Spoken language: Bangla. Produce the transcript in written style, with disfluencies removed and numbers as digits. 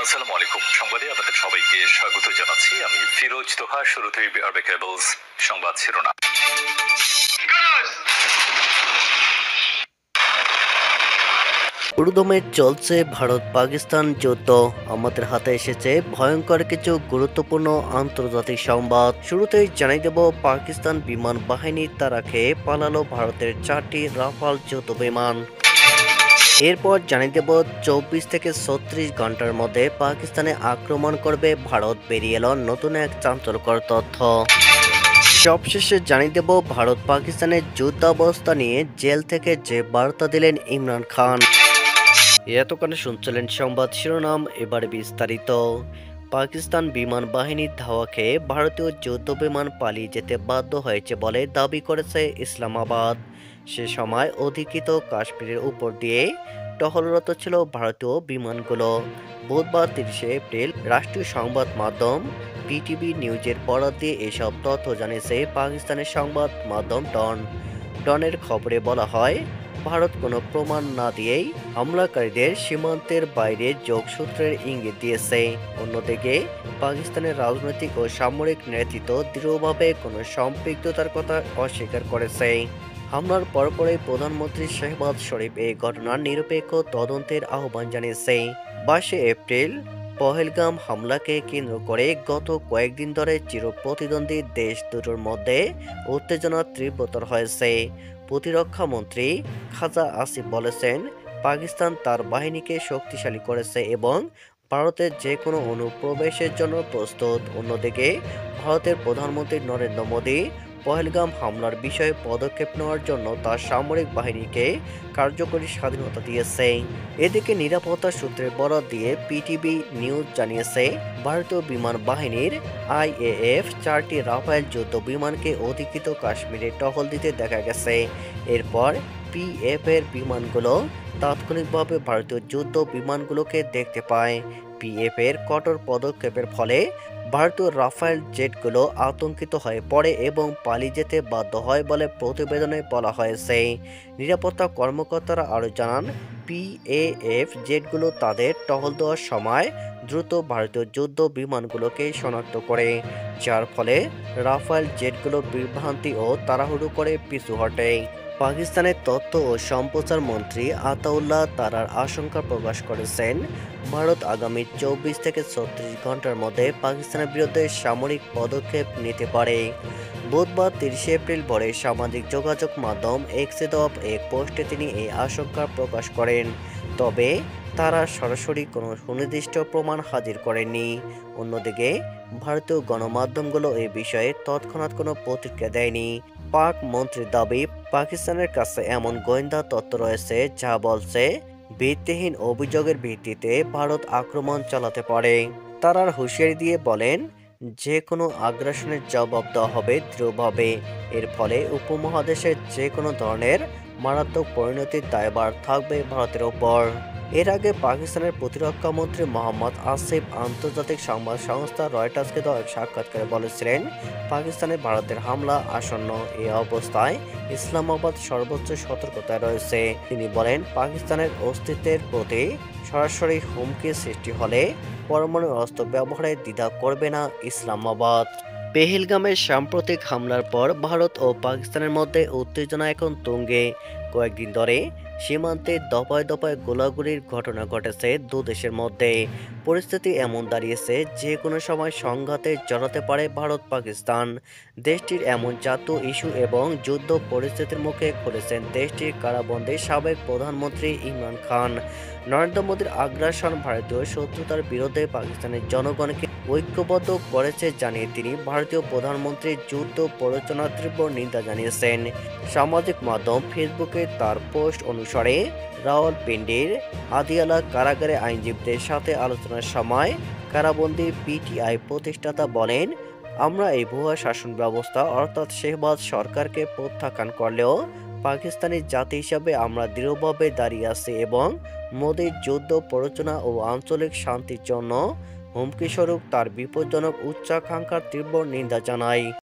আসসালামু আলাইকুম। সংবাদে আপনাদের সবাইকে স্বাগত জানাচ্ছি। আমি ফিরোজ তোহা। শুরুতেই বিআরবি কেবলস সংবাদ শিরোনাম। পুরোদমে চলছে ভারত পাকিস্তান যুদ্ধ। আমাদের হাতে এসেছে ভয়ঙ্কর কিছু গুরুত্বপূর্ণ আন্তর্জাতিক সংবাদ। শুরুতেই জানিয়ে দেব, পাকিস্তান বিমান বাহিনীর তাড়া খেয়ে পালালো ভারতের 4টি রাফাল যুদ্ধ বিমান। এরপর জানিয়ে দেব, 24 থেকে 36 ঘন্টার মধ্যে পাকিস্তানে আক্রমণ করবে ভারত। বেরিয়ে এলো নতুন এক চাঞ্চল্যকর তথ্য। সবশেষে জানিয়ে দেব, ভারত পাকিস্তানের যুদ্ধাবস্থা নিয়ে জেল থেকে যে বার্তা দিলেন ইমরান খান। এতক্ষণে শুনছিলেন সংবাদ শিরোনাম, এবারে বিস্তারিত। পাকিস্তান বিমান বাহিনীর ধাওয়া খেয়ে ভারতীয় যুদ্ধ বিমান পালিয়ে যেতে বাধ্য হয়েছে বলে দাবি করেছে ইসলামাবাদ। সে সময় অধিকৃত কাশ্মীরের উপর দিয়ে টহলরত ছিল ভারতীয় বিমানগুলো। বুধবার 30 এপ্রিল রাষ্ট্রীয় সংবাদ মাধ্যম পিটিভি নিউজের বরাত দিয়ে এসব তথ্য জানিয়েছে পাকিস্তানের সংবাদ মাধ্যম ডনের খবরে বলা হয়, ভারত কোনো প্রমাণ না দিয়েই হামলাকারীদের সীমান্তের বাইরে যোগসূত্রের ইঙ্গিত দিয়েছে। অন্যদিকে পাকিস্তানের রাজনৈতিক ও সামরিক নেতৃত্ব দৃঢ়ভাবে কোনো সম্পৃক্ততার কথা অস্বীকার করেছে। হামলার পরপরই প্রধানমন্ত্রী শেহবাজ শরীফ এই ঘটনার নিরপেক্ষ তদন্তের আহ্বান জানিয়েছে। 22 এপ্রিল পহেলগাম হামলাকে কেন্দ্র করে গত কয়েকদিন ধরে চিরপ্রতিদ্বন্দ্বী দেশ দুটোর মধ্যে উত্তেজনা তীব্রতর হয়েছে। প্রতিরক্ষা মন্ত্রী খাজা আসিফ বলেছেন, পাকিস্তান তার বাহিনীকে শক্তিশালী করেছে এবং ভারতের যে কোনো অনুপ্রবেশের জন্য প্রস্তুত। অন্যদিকে ভারতের প্রধানমন্ত্রী নরেন্দ্র মোদী পহেলগাম হামলার বিষয়ে পদক্ষেপ নেওয়ার জন্য তার সামরিক বাহিনীকে কার্যকরী স্বাধীনতা দিয়েছে। এদিকে নিরাপত্তা সূত্রের বরাত দিয়ে পিটিভি নিউজ জানিয়েছে, ভারতীয় বিমান বাহিনীর আইএএফ 4টি রাফায়েল যুদ্ধ বিমানকে অধিকৃত কাশ্মীরে টহল দিতে দেখা গেছে। এরপর পিএফ এর বিমানগুলো তাৎক্ষণিকভাবে ভারতীয় যুদ্ধ বিমানগুলোকে দেখতে পায়। পিএফ এর কঠোর পদক্ষেপের ফলে ভারতীয় রাফায়েল জেটগুলো আতঙ্কিত হয়ে পড়ে এবং পালিয়ে যেতে বাধ্য হয় বলে প্রতিবেদনে বলা হয়েছে। নিরাপত্তা কর্মকর্তারা আরও জানান, পিএএফ জেটগুলো তাদের টহল দেওয়ার সময় দ্রুত ভারতীয় যুদ্ধ বিমানগুলোকে শনাক্ত করে, যার ফলে রাফায়েল জেটগুলো বিভ্রান্তি ও তাড়াহুড়ো করে পিছু হটে। পাকিস্তানের তথ্য ও সম্প্রচার মন্ত্রী আতাউল্লাহ তারার আশঙ্কা প্রকাশ করেছেন, ভারত আগামী 24 থেকে 36 ঘন্টার মধ্যে পাকিস্তানের বিরুদ্ধে সামরিক পদক্ষেপ নিতে পারে। বুধবার 30 এপ্রিল ভোরে সামাজিক যোগাযোগ মাধ্যম এক্সে দেওয়া এক পোস্টে তিনি এই আশঙ্কা প্রকাশ করেন। তবে তারা সরাসরি কোনো সুনির্দিষ্ট প্রমাণ হাজির করেননি। অন্যদিকে ভারতীয় গণমাধ্যমগুলো এই বিষয়ে তৎক্ষণাৎ কোনো প্রতিক্রিয়া দেয়নি। পাক মন্ত্রীর দাবি, পাকিস্তানের কাছে এমন গোয়েন্দা তথ্য রয়েছে যা বলছে ভিত্তিহীন অভিযোগের ভিত্তিতে ভারত আক্রমণ চালাতে পারে। তারার হুঁশিয়ারি দিয়ে বলেন, যে কোনো আগ্রাসনের জবাব দেওয়া হবে দৃঢ়ভাবে। এর ফলে উপমহাদেশের যে কোনো ধরনের মারাত্মক পরিণতির দায়ভার থাকবে ভারতের ওপর। এর আগে পাকিস্তানের প্রতিরক্ষা মন্ত্রী মোহাম্মদ আসিফ আন্তর্জাতিক সংবাদ সংস্থা রয়টার্সকে দেওয়া এক সাক্ষাৎকারে বলেছিলেন, পাকিস্তানে ভারতের হামলা আসন্ন। এই অবস্থায় ইসলামাবাদ সর্বোচ্চ সতর্কতায় রয়েছে। তিনি বলেন, পাকিস্তানের অস্তিত্বের প্রতি সরাসরি হুমকি সৃষ্টি হলে পরমাণু অস্ত্র ব্যবহারে দ্বিধা করবে না ইসলামাবাদ। পেহেলগামের সাম্প্রতিক হামলার পর ভারত ও পাকিস্তানের মধ্যে উত্তেজনা এখন তুঙ্গে। কয়েকদিন ধরে সীমান্তে দফায় দফায় গোলাগুলির ঘটনা ঘটেছে দু দেশের মধ্যে। পরিস্থিতি এমন দাঁড়িয়েছে যে কোনো সময় সংঘাতে জড়াতে পারে ভারত পাকিস্তান। দেশটির এমন জাতীয় ইস্যু এবং যুদ্ধ পরিস্থিতির মুখে খুলেছেন দেশটির কারাবন্দী সাবেক প্রধানমন্ত্রী ইমরান খান। নরেন্দ্র মোদীর আগ্রাসন ভারতীয় শত্রুতার বিরুদ্ধে পাকিস্তানের জনগণকে ঐক্যবদ্ধ করেছে জানিয়ে তিনি ভারতীয় প্রধানমন্ত্রীর যুদ্ধ প্ররোচনার তীব্র নিন্দা জানিয়েছেন। সামাজিক মাধ্যম ফেসবুকে তার পোস্ট অনুসারে রাওয়ালপিন্ডির আদিয়ালা কারাগারে আইনজীবীদের সাথে আলোচনার সময় কারাবন্দী পিটিআই প্রতিষ্ঠাতা বলেন, আমরা এই ভুয়া শাসন ব্যবস্থা অর্থাৎ শেহবাজ সরকারকে প্রত্যাখ্যান করলেও পাকিস্তানি জাতি হিসাবে আমরা দৃঢ়ভাবে দাঁড়িয়ে আছি এবং মোদীর যুদ্ধ প্ররোচনা ও আঞ্চলিক শান্তির জন্য হুমকিস্বরূপ তার বিপজ্জনক উচ্চাকাঙ্ক্ষার তীব্র নিন্দা জানাই।